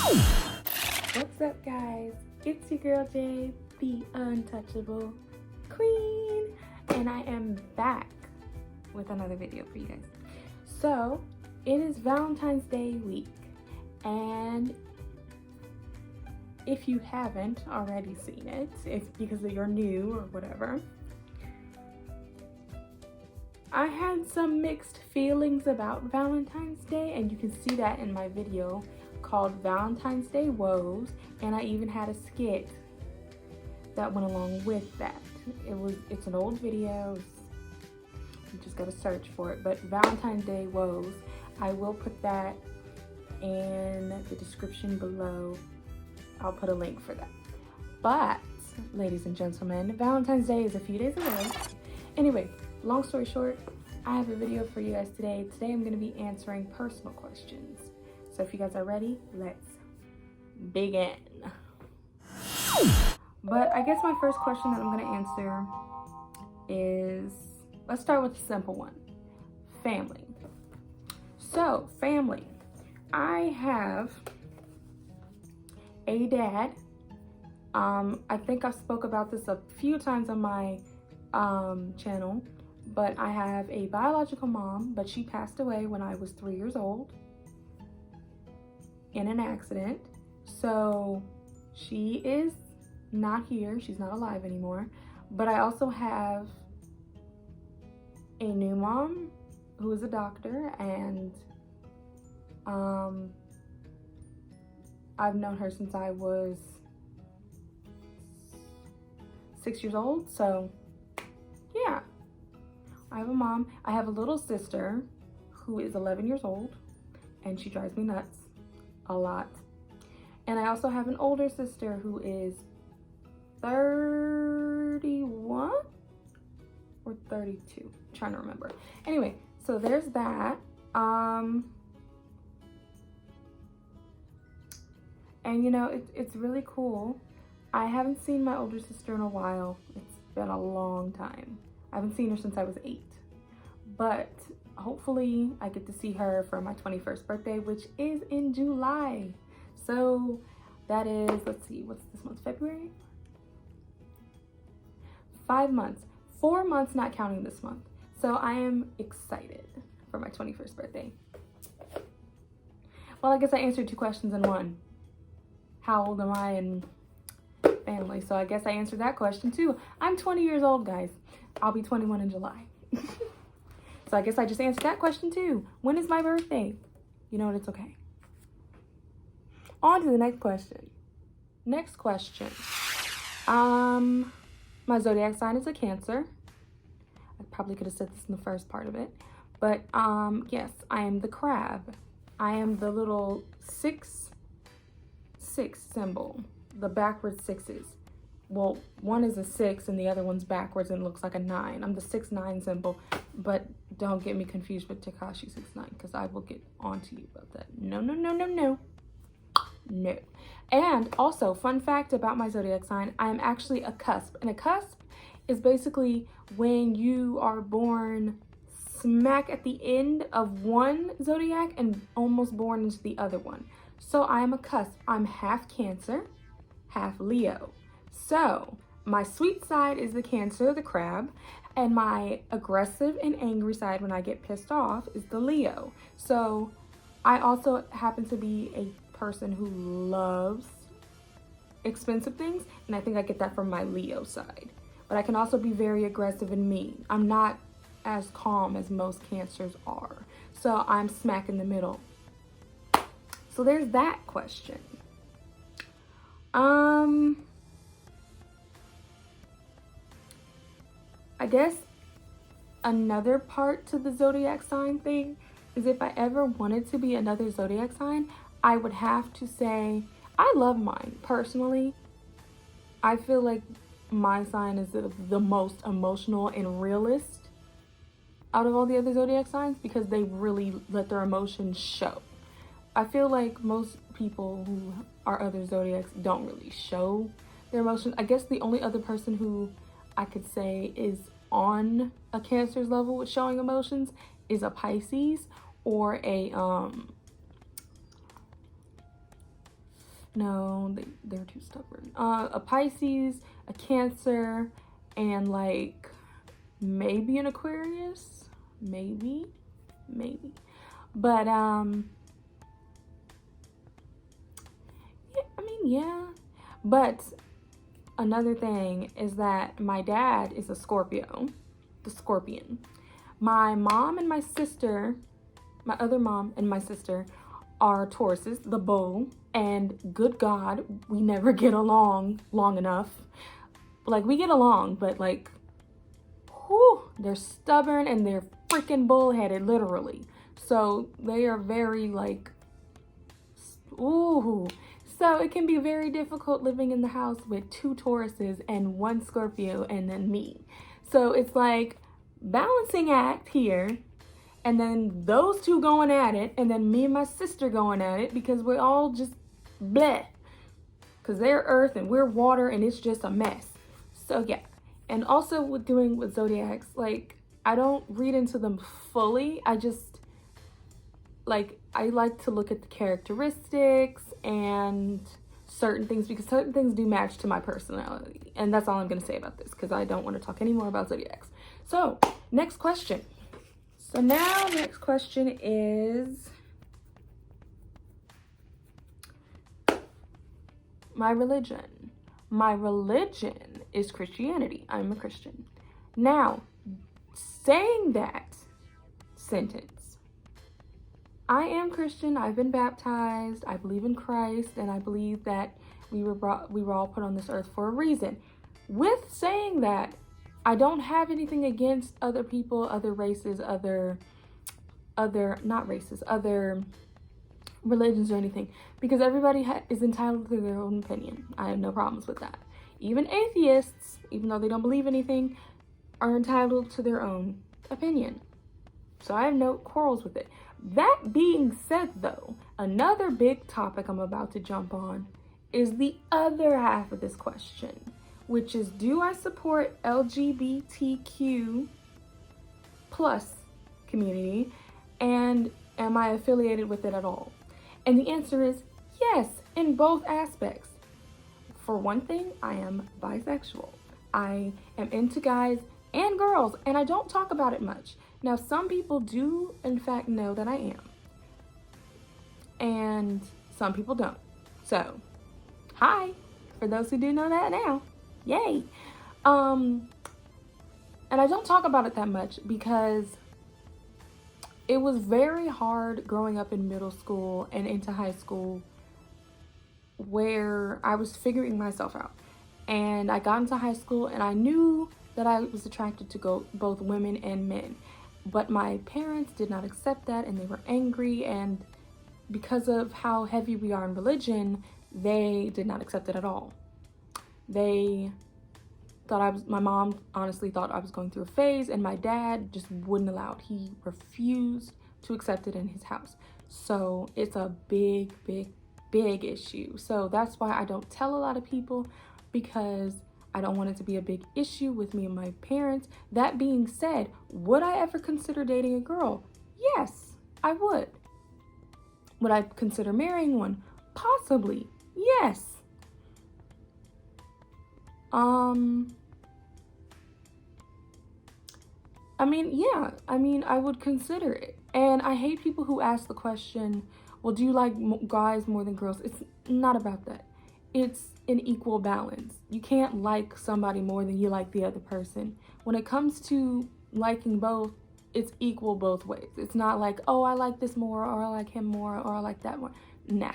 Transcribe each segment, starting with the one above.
What's up, guys? It's your girl Jay, the untouchable queen, and I am back with another video for you guys. So it is Valentine's Day week, and if you haven't already seen it, if because you're new or whatever, I had some mixed feelings about Valentine's Day, and you can see that in my video called Valentine's Day Woes, and I even had a skit that went along with that. It's an old video, you just gotta search for it, but Valentine's Day Woes, I will put that in the description below. I'll put a link for that. But, ladies and gentlemen, Valentine's Day is a few days away. Anyway, long story short, I have a video for you guys today. Today I'm gonna be answering personal questions. So if you guys are ready, let's begin. But I guess my first question that I'm gonna answer is, let's start with a simple one. Family. So, family. I have a dad. I think I spoke about this a few times on my channel, but I have a biological mom, but she passed away when I was 3 years old in an accident. So she is not here, she's not alive anymore. But I also have a new mom who is a doctor, and I've known her since I was 6 years old. So yeah, I have a mom. I have a little sister who is 11 years old, and she drives me nuts a lot. And I also have an older sister who is 31 or 32, I'm trying to remember. Anyway, so there's that. And you know, it's really cool. I haven't seen my older sister in a while. It's been a long time. I haven't seen her since I was 8. But hopefully I get to see her for my 21st birthday, which is in July. So that is, let's see, what's this month? February? 5 months. 4 months not counting this month. So I am excited for my 21st birthday. Well, I guess I answered 2 questions in one. How old am I and family? So I guess I answered that question too. I'm 20 years old, guys. I'll be 21 in July. So I guess I just answered that question too. When is my birthday? You know what, it's okay. On to the next question. Next question. My zodiac sign is a Cancer. I probably could have said this in the first part of it. But yes, I am the crab. I am the little 6 symbol, the backwards 6s. Well, one is a 6 and the other one's backwards and looks like a 9. I'm the 6-9 symbol, but don't get me confused with Tekashi 6ix9ine, because I will get on to you about that. No. And also, fun fact about my zodiac sign, I am actually a cusp. And a cusp is basically when you are born smack at the end of one zodiac and almost born into the other one. So I am a cusp. I'm half Cancer, half Leo. So my sweet side is the Cancer, the crab, and my aggressive and angry side when I get pissed off is the Leo. So I also happen to be a person who loves expensive things, and I think I get that from my Leo side. But I can also be very aggressive and mean. I'm not as calm as most Cancers are. So I'm smack in the middle. So there's that question. I guess another part to the zodiac sign thing is if I ever wanted to be another zodiac sign, I would have to say, I love mine personally. I feel like my sign is the most emotional and realist out of all the other zodiac signs, because they really let their emotions show. I feel like most people who are other zodiacs don't really show their emotions. I guess the only other person who I could say is on a Cancer's level with showing emotions is a Pisces or a No, they're too stubborn. A Pisces, a Cancer, and like maybe an Aquarius. Maybe. But yeah, I mean, yeah. But another thing is that my dad is a Scorpio, the Scorpion. My mom and my sister, my other mom and my sister, are Tauruses, the bull. And good God, we never get along long enough. Like, we get along, but like, whew, they're stubborn and they're freaking bullheaded, literally. So they are very like, ooh. So it can be very difficult living in the house with 2 Tauruses and 1 Scorpio and then me. So it's like balancing act here, and then those 2 going at it, and then me and my sister going at it, because we're all just bleh. Because they're earth and we're water, and it's just a mess. So yeah. And also with Zodiacs, like, I don't read into them fully. I just, like, I like to look at the characteristics and certain things, because certain things do match to my personality. And that's all I'm going to say about this, because I don't want to talk anymore about Zodiacs. So, next question. So now the next question is my religion. My religion is Christianity. I'm a Christian. Now, saying that sentence, I am Christian. I've been baptized. I believe in Christ, and I believe that we were all put on this earth for a reason. With saying that, I don't have anything against other people, other races, other religions or anything, because everybody is entitled to their own opinion. I have no problems with that. Even atheists, even though they don't believe anything, are entitled to their own opinion. So I have no quarrels with it. That being said, though, another big topic I'm about to jump on is the other half of this question, which is, do I support LGBTQ plus community, and am I affiliated with it at all? And the answer is yes, in both aspects. For one thing, I am bisexual. I am into guys and girls, and I don't talk about it much. Now, some people do, in fact, know that I am, and some people don't. So, hi, for those who do know that now. Yay. And I don't talk about it that much because it was very hard growing up in middle school and into high school, where I was figuring myself out. And I got into high school and I knew that I was attracted to both women and men. But my parents did not accept that, and they were angry, and because of how heavy we are in religion, they did not accept it at all. They thought my mom honestly thought I was going through a phase, and my dad just wouldn't allow it. He refused to accept it in his house. So it's a big issue. So that's why I don't tell a lot of people, because I don't want it to be a big issue with me and my parents. That being said, would I ever consider dating a girl? Yes, I would. Would I consider marrying one? Possibly, yes. I mean, yeah, I would consider it. And I hate people who ask the question, well, do you like guys more than girls? It's not about that. It's an equal balance. You can't like somebody more than you like the other person. When it comes to liking both, it's equal both ways. It's not like, oh, I like this more, or I like him more, or I like that more. Nah.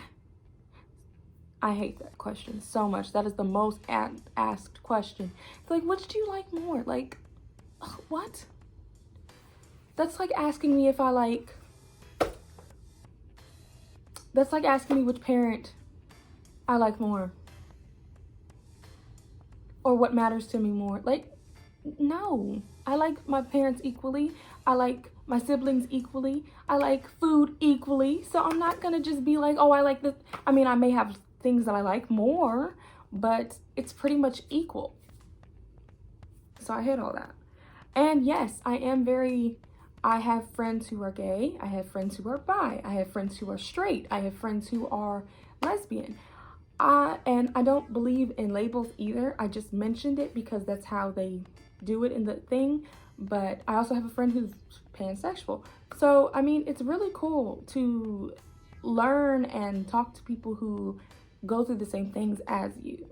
I hate that question so much. That is the most asked question. It's like, which do you like more? Like, what? That's like asking me if I like... That's like asking me which parent I like more, or what matters to me more. Like, no. I like my parents equally. I like my siblings equally. I like food equally. So I'm not gonna just be like, oh, I like this. I mean, I may have things that I like more, but it's pretty much equal. So I hate all that. And yes, I have friends who are gay. I have friends who are bi. I have friends who are straight. I have friends who are lesbian. And I don't believe in labels either. I just mentioned it because that's how they do it in the thing. But I also have a friend who's pansexual. So, I mean, it's really cool to learn and talk to people who go through the same things as you,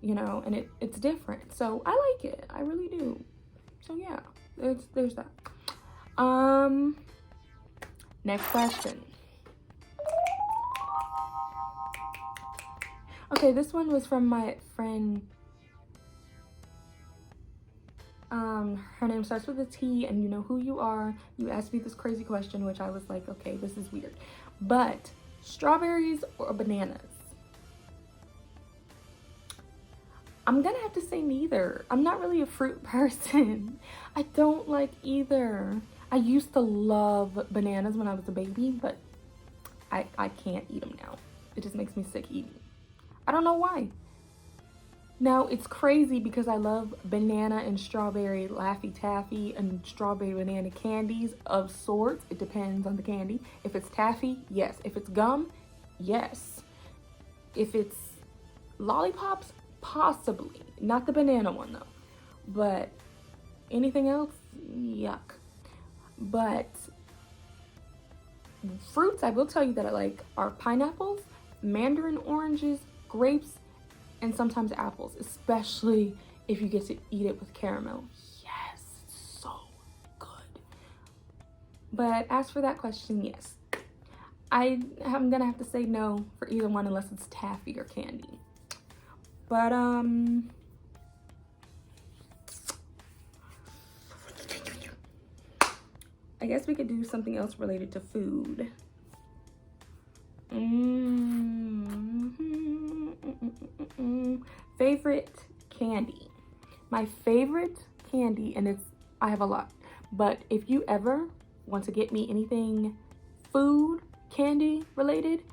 you know, and it's different. So I like it. I really do. So yeah, there's that. Next question. Okay, this one was from my friend. Her name starts with a T, and you know who you are. You asked me this crazy question, which I was like, okay, this is weird. But strawberries or bananas? I'm gonna have to say neither. I'm not really a fruit person. I don't like either. I used to love bananas when I was a baby, but I can't eat them now. It just makes me sick eating. I don't know why. Now, it's crazy because I love banana and strawberry Laffy Taffy and strawberry banana candies of sorts. It depends on the candy. If it's taffy, yes. If it's gum, yes. If it's lollipops, possibly. Not the banana one, though. But anything else, yuck. But fruits I will tell you that I like are pineapples, mandarin oranges, grapes, and sometimes apples, especially if you get to eat it with caramel. Yes, so good. But as for that question, yes. I'm gonna have to say no for either one unless it's taffy or candy. But I guess we could do something else related to food. Favorite candy. My favorite candy, and I have a lot, but if you ever want to get me anything food, candy related,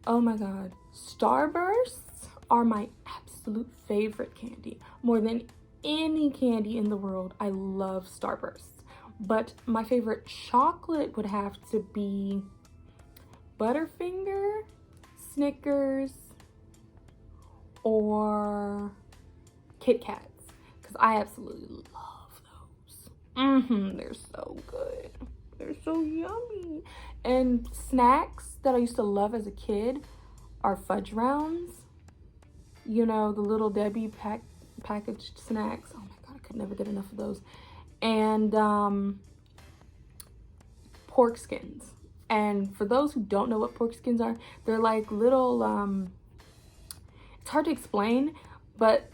oh my God, Starbursts are my absolute favorite candy. More than any candy in the world, I love Starbursts. But my favorite chocolate would have to be Butterfinger, Snickers, or Kit Kats, because I absolutely love those. They're so good. They're so yummy. And snacks that I used to love as a kid are fudge rounds. You know, the Little Debbie packaged snacks. Oh my God, I could never get enough of those. And pork skins. And for those who don't know what pork skins are, they're like little, it's hard to explain, but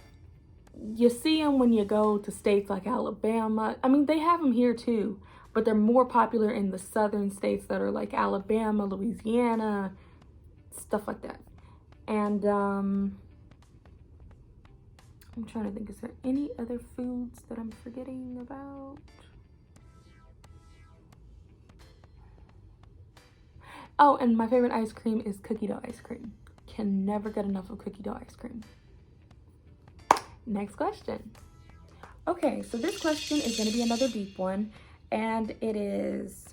you see them when you go to states like Alabama. I mean, they have them here too, but they're more popular in the southern states that are like Alabama, Louisiana, stuff like that. And I'm trying to think, is there any other foods that I'm forgetting about? Oh, and my favorite ice cream is cookie dough ice cream. Can never get enough of cookie dough ice cream. Next question. Okay, so this question is going to be another deep one, and it is,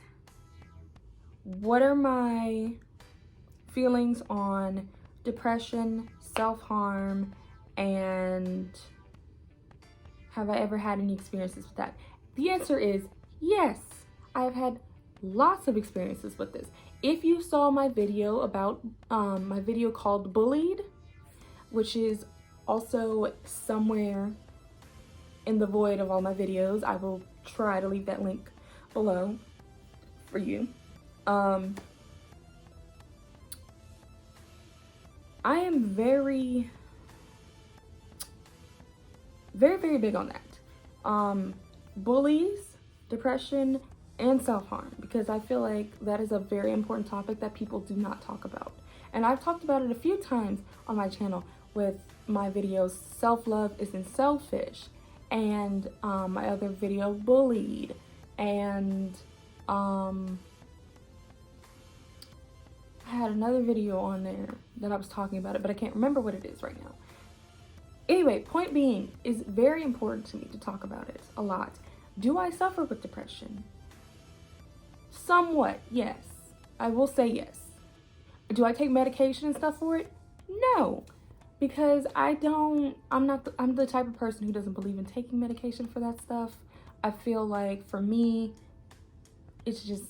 what are my feelings on depression, self-harm, and have I ever had any experiences with that? The answer is yes. I have had lots of experiences with this. If you saw my video about my video called Bullied, which is also somewhere in the void of all my videos, I will try to leave that link below for you. I am very big on that. Bullies, depression, and self-harm, because I feel like that is a very important topic that people do not talk about. And I've talked about it a few times on my channel with my videos Self-Love Isn't Selfish, and my other video Bullied, and I had another video on there that I was talking about it, but I can't remember what it is right now. Anyway, point being, is very important to me to talk about it a lot. Do I suffer with depression? Somewhat, yes. I will say yes. Do I take medication and stuff for it? No. because I'm the type of person who doesn't believe in taking medication for that stuff. I feel like for me, it's just,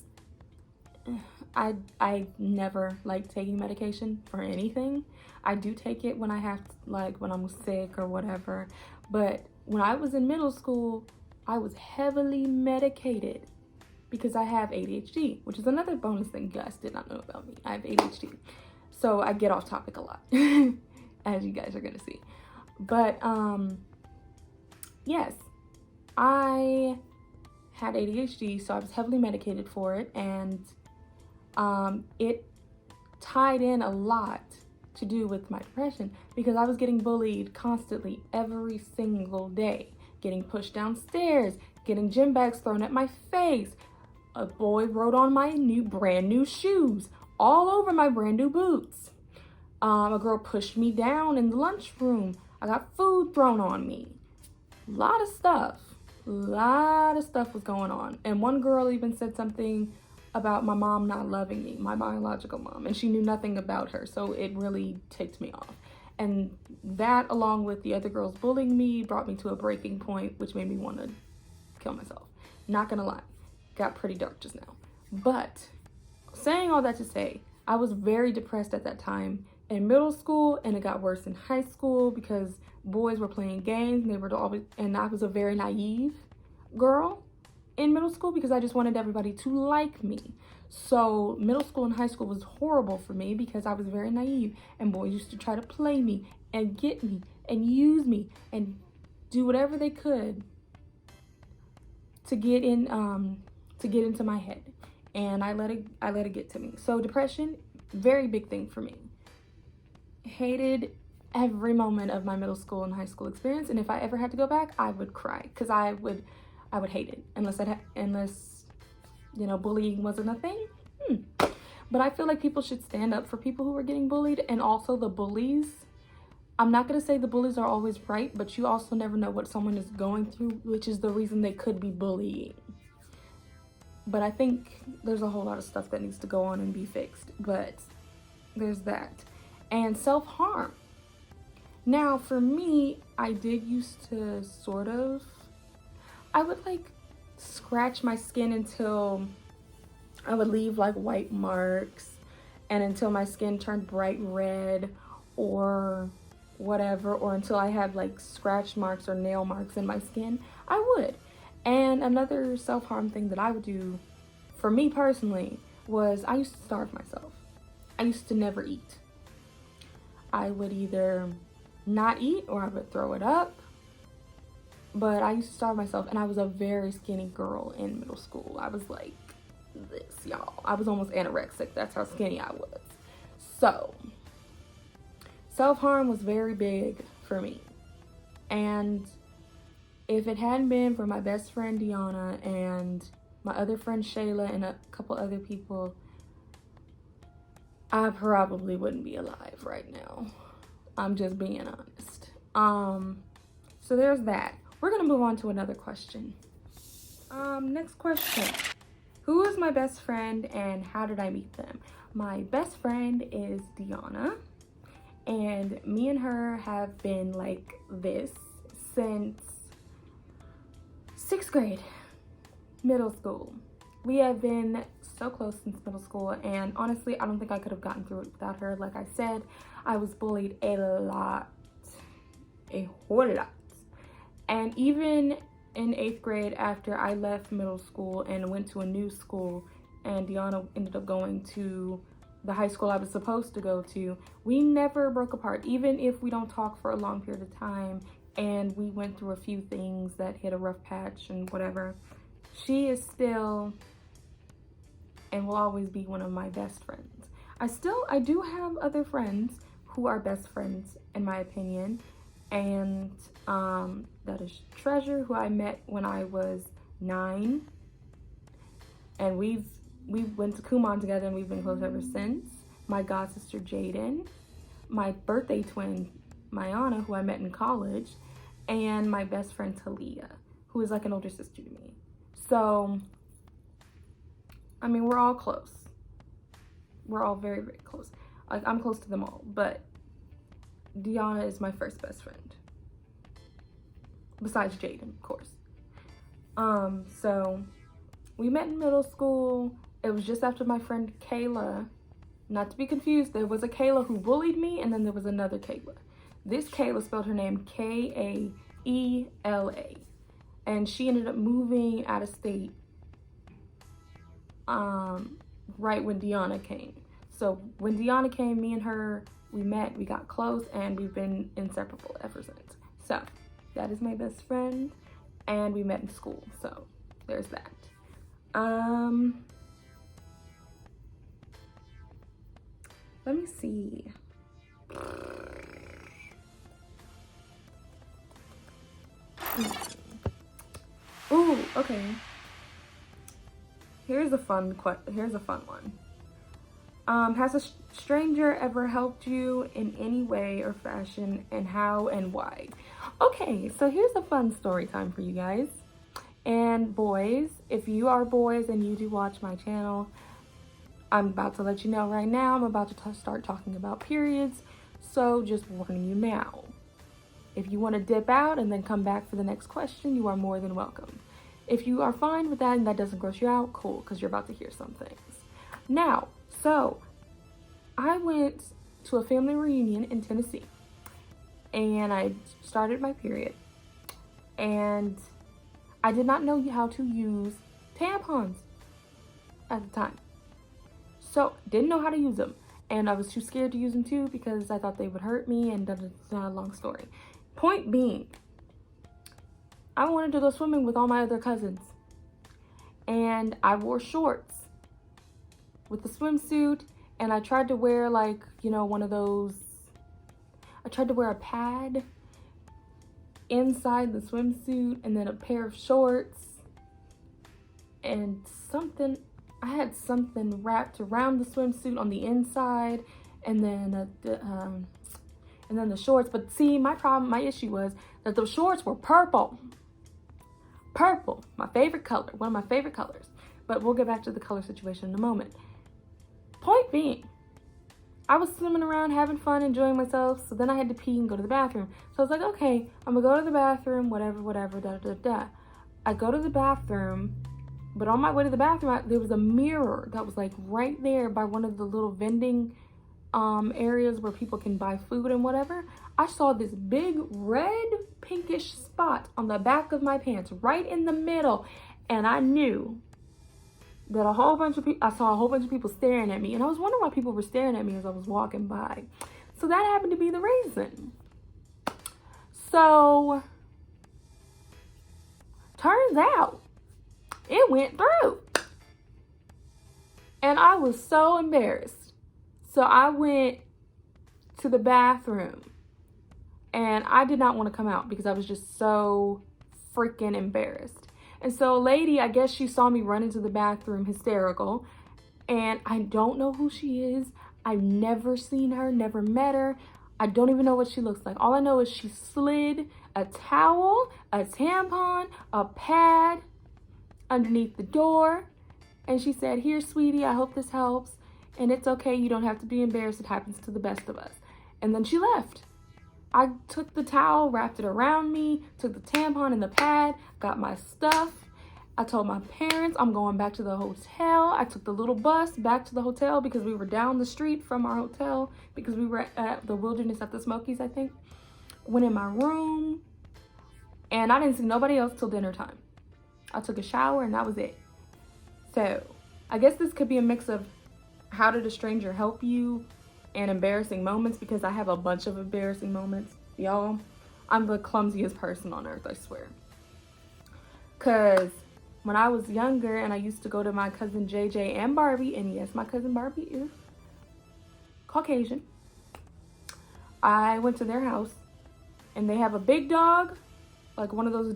I never like taking medication for anything. I do take it when I have to, like when I'm sick or whatever. But when I was in middle school, I was heavily medicated because I have ADHD, which is another bonus thing you guys did not know about me. I have ADHD. So I get off topic a lot, as you guys are gonna see. But yes, I had ADHD, so I was heavily medicated for it, and it tied in a lot to do with my depression because I was getting bullied constantly every single day, getting pushed downstairs, getting gym bags thrown at my face. A boy rode on my brand new shoes all over my brand new boots. A girl pushed me down in the lunchroom. I got food thrown on me. A lot of stuff was going on. And one girl even said something about my mom not loving me, my biological mom, and she knew nothing about her, so it really ticked me off. And that, along with the other girls bullying me, brought me to a breaking point, which made me want to kill myself. Not gonna lie, got pretty dark just now. But saying all that to say, I was very depressed at that time in middle school, and it got worse in high school because boys were playing games, and I was a very naive girl in middle school because I just wanted everybody to like me. So middle school and high school was horrible for me because I was very naive, and boys used to try to play me and get me and use me and do whatever they could to get into my head, and I let it get to me. So depression, very big thing for me. Hated every moment of my middle school and high school experience, and if I ever had to go back, I would cry because I would hate it unless you know, bullying wasn't a thing. But I feel like people should stand up for people who are getting bullied, and also the bullies. I'm not gonna say the bullies are always right, but you also never know what someone is going through, which is the reason they could be bullying. But I think there's a whole lot of stuff that needs to go on and be fixed, but there's that. And self-harm. Now, for me, I did used to I would like scratch my skin until I would leave like white marks, and until my skin turned bright red or whatever, or until I had like scratch marks or nail marks in my skin, I would. And another self-harm thing that I would do for me personally was I used to starve myself. I used to never eat. I would either not eat or I would throw it up. But I used to starve myself, and I was a very skinny girl in middle school. I was like this, y'all. I was almost anorexic. That's how skinny I was. So, self-harm was very big for me. And if it hadn't been for my best friend Deanna and my other friend Shayla and a couple other people, I probably wouldn't be alive right now. I'm just being honest. So there's that. We're gonna move on to another question. Next question. Who is my best friend and how did I meet them? My best friend is Deanna, and me and her have been like this since 6th grade, middle school. We have been so close since middle school, and honestly, I don't think I could have gotten through it without her. Like I said, I was bullied a lot, a whole lot. And even in 8th grade, after I left middle school and went to a new school, and Deanna ended up going to the high school I was supposed to go to, we never broke apart, even if we don't talk for a long period of time, and we went through a few things that hit a rough patch and whatever. She is still and will always be one of my best friends. I do have other friends who are best friends, in my opinion, and that is Treasure, who I met when I was 9, and we went to Kumon together, and we've been close ever since. My god sister Jaden, my birthday twin Mayana, who I met in college, and my best friend Talia, who is like an older sister to me. So I mean, we're all close. We're all very, very close. Like, I'm close to them all, but Deanna is my first best friend. Besides Jaden, of course. So we met in middle school. It was just after my friend Kayla. Not to be confused, there was a Kayla who bullied me, and then there was another Kayla. This Kayla spelled her name Kaela. And she ended up moving out of state right when Deanna came. So when Deanna came, me and her, we met, we got close, and we've been inseparable ever since. So that is my best friend, and we met in school. So there's that. Let me see. Ooh, okay. Here's a fun one. Has a stranger ever helped you in any way or fashion, and how and why? Okay, so here's a fun story time for you guys. And boys, if you are boys and you do watch my channel, I'm about to let you know right now, I'm about to start talking about periods. So just warning you now. If you want to dip out and then come back for the next question, you are more than welcome. If you are fine with that and that doesn't gross you out, cool, because you're about to hear some things. Now, so I went to a family reunion in Tennessee, and I started my period, and I did not know how to use tampons at the time. So didn't know how to use them, and I was too scared to use them too because I thought they would hurt me, and that's not a long story. Point being, I wanted to go swimming with all my other cousins, and I wore shorts with the swimsuit, and I tried to wear like, you know, one of those, I tried to wear a pad inside the swimsuit and then a pair of shorts and something, I had something wrapped around the swimsuit on the inside, and then the shorts. But see, my issue was that those shorts were purple. Purple, my favorite color, one of my favorite colors. But we'll get back to the color situation in a moment. Point being, I was swimming around, having fun, enjoying myself. So then I had to pee and go to the bathroom. So I was like, okay, I'm gonna go to the bathroom, whatever, da. I go to the bathroom, but on my way to the bathroom, there was a mirror that was like right there by one of the little vending areas where people can buy food and whatever. I saw this big red pinkish spot on the back of my pants, right in the middle, and I knew that I saw a whole bunch of people staring at me, and I was wondering why people were staring at me as I was walking by. So that happened to be the reason. So turns out it went through, and I was so embarrassed. So I went to the bathroom, and I did not want to come out because I was just so freaking embarrassed. And so a lady, I guess she saw me run into the bathroom hysterical, and I don't know who she is. I've never seen her, never met her. I don't even know what she looks like. All I know is she slid a towel, a tampon, a pad underneath the door, and she said, "Here, sweetie, I hope this helps. And it's okay, you don't have to be embarrassed. It happens to the best of us." And then she left. I took the towel, wrapped it around me, took the tampon and the pad, got my stuff. I told my parents I'm going back to the hotel. I took the little bus back to the hotel because we were down the street from our hotel because we were at the Wilderness at the Smokies, I think. Went in my room, and I didn't see nobody else till dinner time. I took a shower, and that was it. So I guess this could be a mix of how did a stranger help you and embarrassing moments, because I have a bunch of embarrassing moments. Y'all, I'm the clumsiest person on earth, I swear. Because when I was younger and I used to go to my cousin JJ and Barbie, and yes, my cousin Barbie is Caucasian, I went to their house, and they have a big dog, like one of those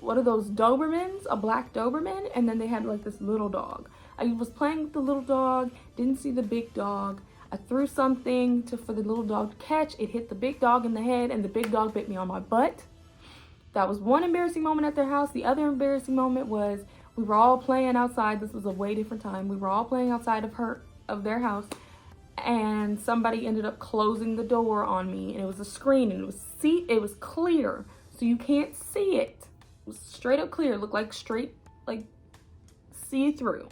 one of those Dobermans, a black Doberman, and then they had like this little dog. I was playing with the little dog, didn't see the big dog. I threw something for the little dog to catch. It hit the big dog in the head, and the big dog bit me on my butt. That was one embarrassing moment at their house. The other embarrassing moment was we were all playing outside. This was a way different time. We were all playing outside of their house, and somebody ended up closing the door on me, and it was a screen, and it was clear, so you can't see it. It was straight up clear. It looked like straight, like, see-through.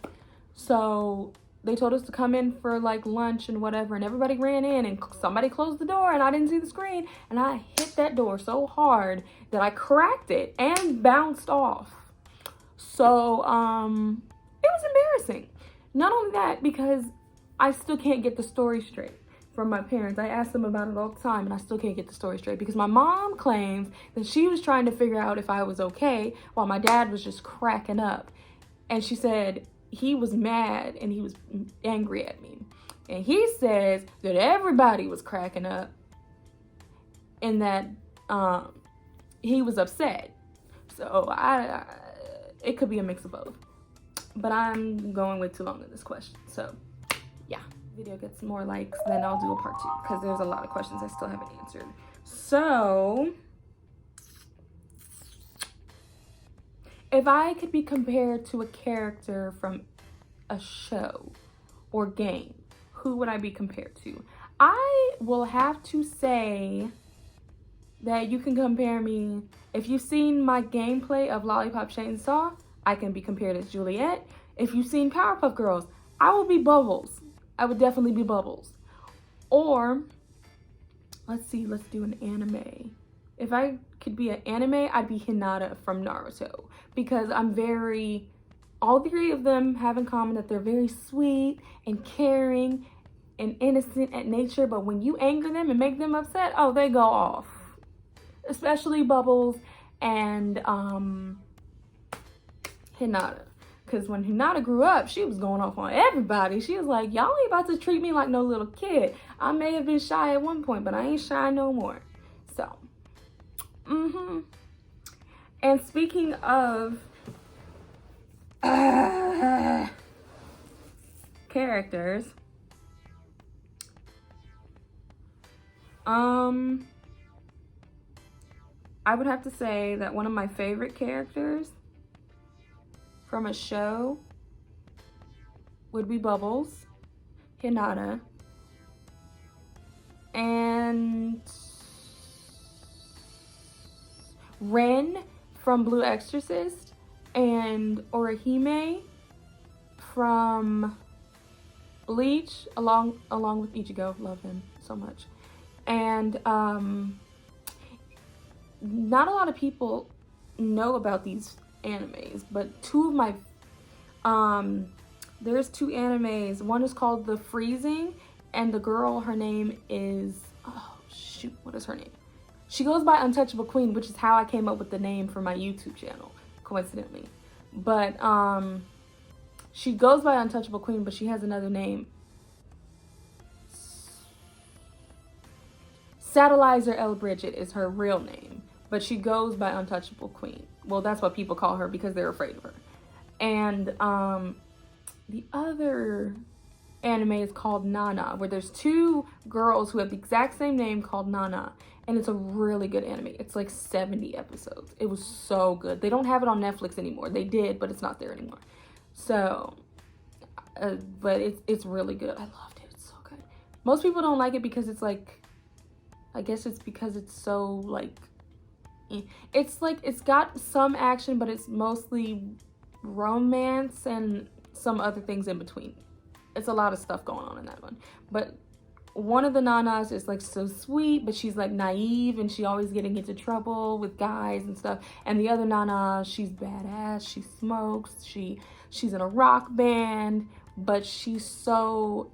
So they told us to come in for like lunch and whatever, and everybody ran in, and somebody closed the door, and I didn't see the screen, and I hit that door so hard that I cracked it and bounced off. So it was embarrassing. Not only that, because I still can't get the story straight from my parents. I ask them about it all the time, and I still can't get the story straight, because my mom claims that she was trying to figure out if I was okay while my dad was just cracking up. And she said he was mad and he was angry at me. And he says that everybody was cracking up and that he was upset. So it could be a mix of both. But I'm going way too long in this question. So yeah, video gets more likes, then I'll do a part 2, because there's a lot of questions I still haven't answered. So if I could be compared to a character from a show or game, who would I be compared to? I will have to say that you can compare me, if you've seen my gameplay of Lollipop Chainsaw, I can be compared as Juliet. If you've seen Powerpuff Girls, I will be Bubbles. I would definitely be Bubbles. Or, let's see, let's do an anime. If I could be an anime, I'd be Hinata from Naruto, because all 3 of them have in common that they're very sweet and caring and innocent at nature, but when you anger them and make them upset, oh, they go off. Especially Bubbles and Hinata. Because when Hinata grew up, she was going off on everybody. She was like, y'all ain't about to treat me like no little kid. I may have been shy at one point, but I ain't shy no more. So, And speaking of characters, I would have to say that one of my favorite characters from a show would be Bubbles, Hinata, and Ren from Blue Exorcist, and Orihime from Bleach, along with Ichigo. Love him so much. And not a lot of people know about these animes, but 2 of my there's 2 animes. One is called The Freezing, and the girl, her name is, oh shoot, what is her name? She goes by Untouchable Queen, which is how I came up with the name for my YouTube channel, coincidentally. But she goes by Untouchable Queen, but she has another name. Satellizer L. Bridget is her real name, but she goes by Untouchable Queen. Well, that's what people call her because they're afraid of her. And the other anime is called Nana, where there's 2 girls who have the exact same name called Nana. And it's a really good anime. It's like 70 episodes. It was so good. They don't have it on Netflix anymore. They did, but it's not there anymore. So, but it's really good. I loved it. It's so good. Most people don't like it because it's like, I guess it's because it's so like, it's like, it's got some action, but it's mostly romance and some other things in between. It's a lot of stuff going on in that one. But one of the Nanas is like so sweet, but she's like naive and she always getting into trouble with guys and stuff. And the other Nana, she's badass, she smokes, she's in a rock band, but she's so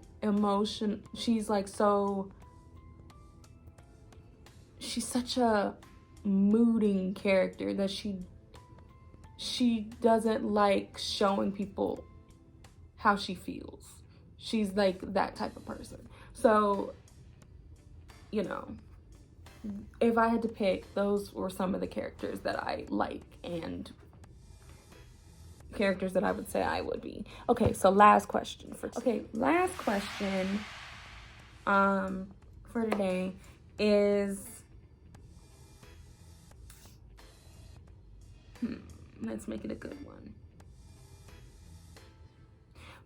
she's such a mooding character that she doesn't like showing people how she feels. She's like that type of person. So, you know, if I had to pick, those were some of the characters that I like and characters that I would say I would be. Okay, so last question for today. For today is let's make it a good one.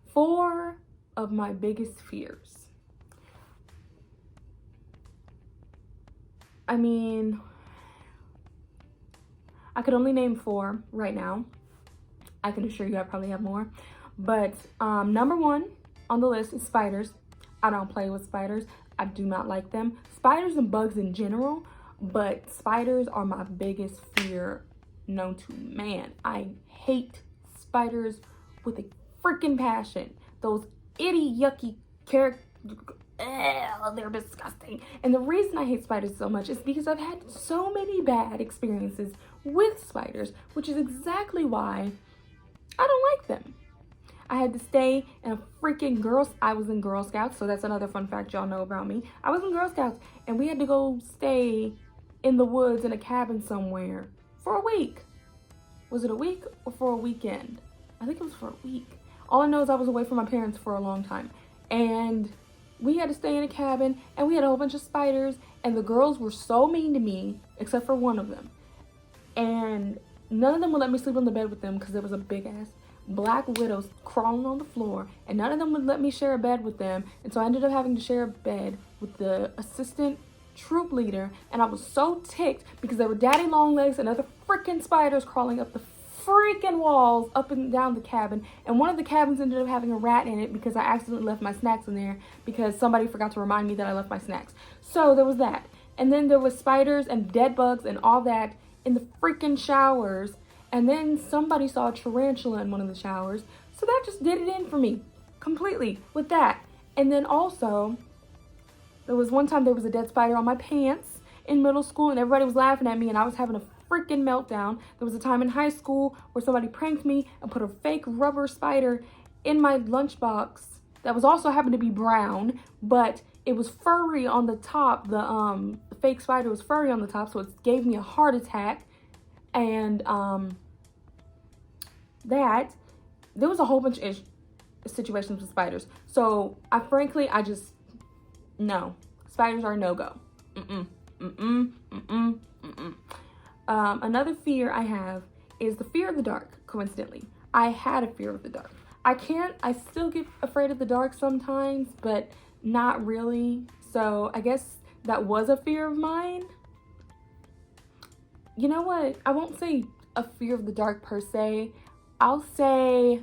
4 of my biggest fears. I mean, I could only name 4 right now. I can assure you I probably have more. But number 1 on the list is spiders. I don't play with spiders. I do not like them. Spiders and bugs in general, but spiders are my biggest fear known to man. I hate spiders with a freaking passion. Those itty yucky characters, they're disgusting. And the reason I hate spiders so much is because I've had so many bad experiences with spiders, which is exactly why I don't like them. I had to stay in a freaking I was in Girl Scouts, so that's another fun fact y'all know about me. I was in Girl Scouts, and we had to go stay in the woods in a cabin somewhere for a week. Was it a week or for a weekend? I think it was for a week. All I know is I was away from my parents for a long time, and we had to stay in a cabin, and we had a whole bunch of spiders, and the girls were so mean to me, except for one of them. And none of them would let me sleep on the bed with them because there was a big ass black widows crawling on the floor, and none of them would let me share a bed with them. And so I ended up having to share a bed with the assistant troop leader, and I was so ticked because there were daddy long legs and other freaking spiders crawling up the freaking walls up and down the cabin. And one of the cabins ended up having a rat in it because I accidentally left my snacks in there because somebody forgot to remind me that I left my snacks. So there was that. And then there was spiders and dead bugs and all that in the freaking showers. And then somebody saw a tarantula in one of the showers. So that just did it in for me completely with that. And then also, there was one time there was a dead spider on my pants in middle school, and everybody was laughing at me, and I was having a freaking meltdown. There was a time in high school where somebody pranked me and put a fake rubber spider in my lunchbox that was also happened to be brown, but it was furry on the top. The fake spider was furry on the top, so it gave me a heart attack. And there was a whole bunch of situations with spiders. So I just, no, spiders are no-go. Another fear I have is the fear of the dark, coincidentally. I had a fear of the dark. I still get afraid of the dark sometimes, but not really. So I guess that was a fear of mine. You know what? I won't say a fear of the dark per se. I'll say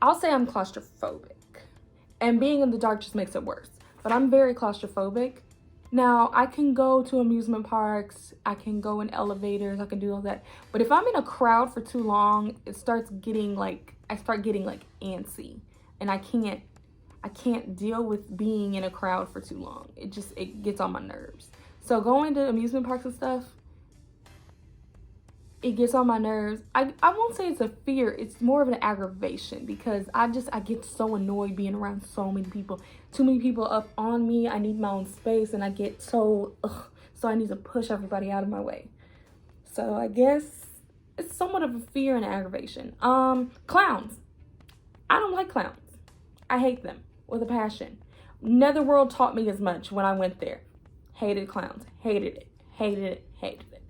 I'm claustrophobic. And being in the dark just makes it worse. But I'm very claustrophobic. Now, I can go to amusement parks, I can go in elevators, I can do all that. But if I'm in a crowd for too long, I start getting like antsy. And I can't deal with being in a crowd for too long. It gets on my nerves. So going to amusement parks and stuff, it gets on my nerves. I won't say it's a fear, it's more of an aggravation because I get so annoyed being around so many people. Too many people up on me. I need my own space, and I get so I need to push everybody out of my way. So I guess it's somewhat of a fear and aggravation. Clowns. I don't like clowns. I hate them with a passion. Netherworld taught me as much when I went there. Hated clowns. Hated it. Hated it. Hated it.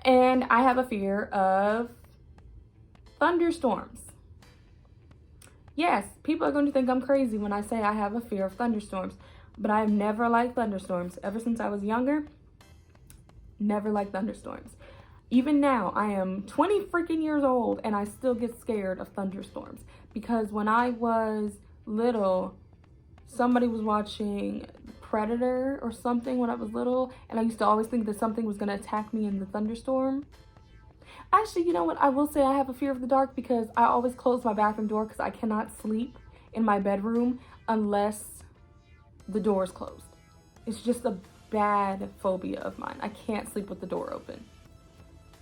And I have a fear of thunderstorms. Yes, people are going to think I'm crazy when I say I have a fear of thunderstorms, but I've never liked thunderstorms. Ever since I was younger, never liked thunderstorms. Even now, I am 20 freaking years old and I still get scared of thunderstorms because when I was little, somebody was watching Predator or something when I was little, and I used to always think that something was going to attack me in the thunderstorm. Actually, you know what? I will say I have a fear of the dark because I always close my bathroom door because I cannot sleep in my bedroom unless the door is closed. It's just a bad phobia of mine. I can't sleep with the door open.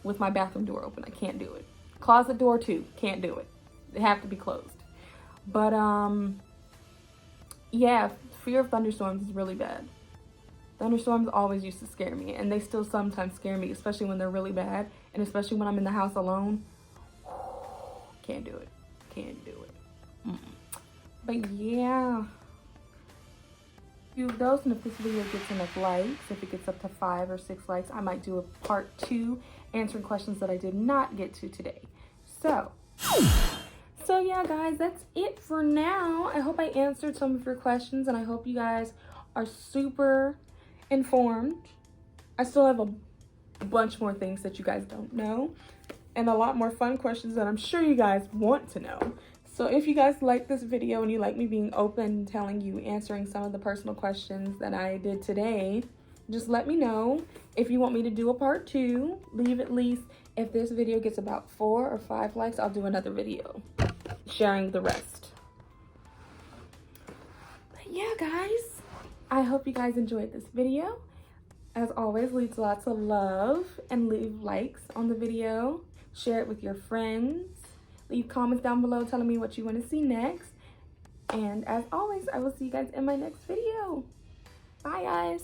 With my bathroom door open, I can't do it. Closet door too, can't do it. They have to be closed. But yeah, fear of thunderstorms is really bad. Thunderstorms always used to scare me, and they still sometimes scare me, especially when they're really bad, and especially when I'm in the house alone. Can't do it. Can't do it. But yeah. Of those, and if this video gets enough likes, if it gets up to 5 or 6 likes, I might do a part 2 answering questions that I did not get to today. So yeah, guys, that's it for now. I hope I answered some of your questions, and I hope you guys are super informed. I still have a bunch more things that you guys don't know, and a lot more fun questions that I'm sure you guys want to know. So if you guys like this video and you like me being open, telling you, answering some of the personal questions that I did today, just let me know. If you want me to do a part 2, leave at least, if this video gets about 4 or 5 likes, I'll do another video sharing the rest. But yeah, guys, I hope you guys enjoyed this video. As always, leave lots of love and leave likes on the video. Share it with your friends. Leave comments down below telling me what you want to see next. And as always, I will see you guys in my next video. Bye, guys.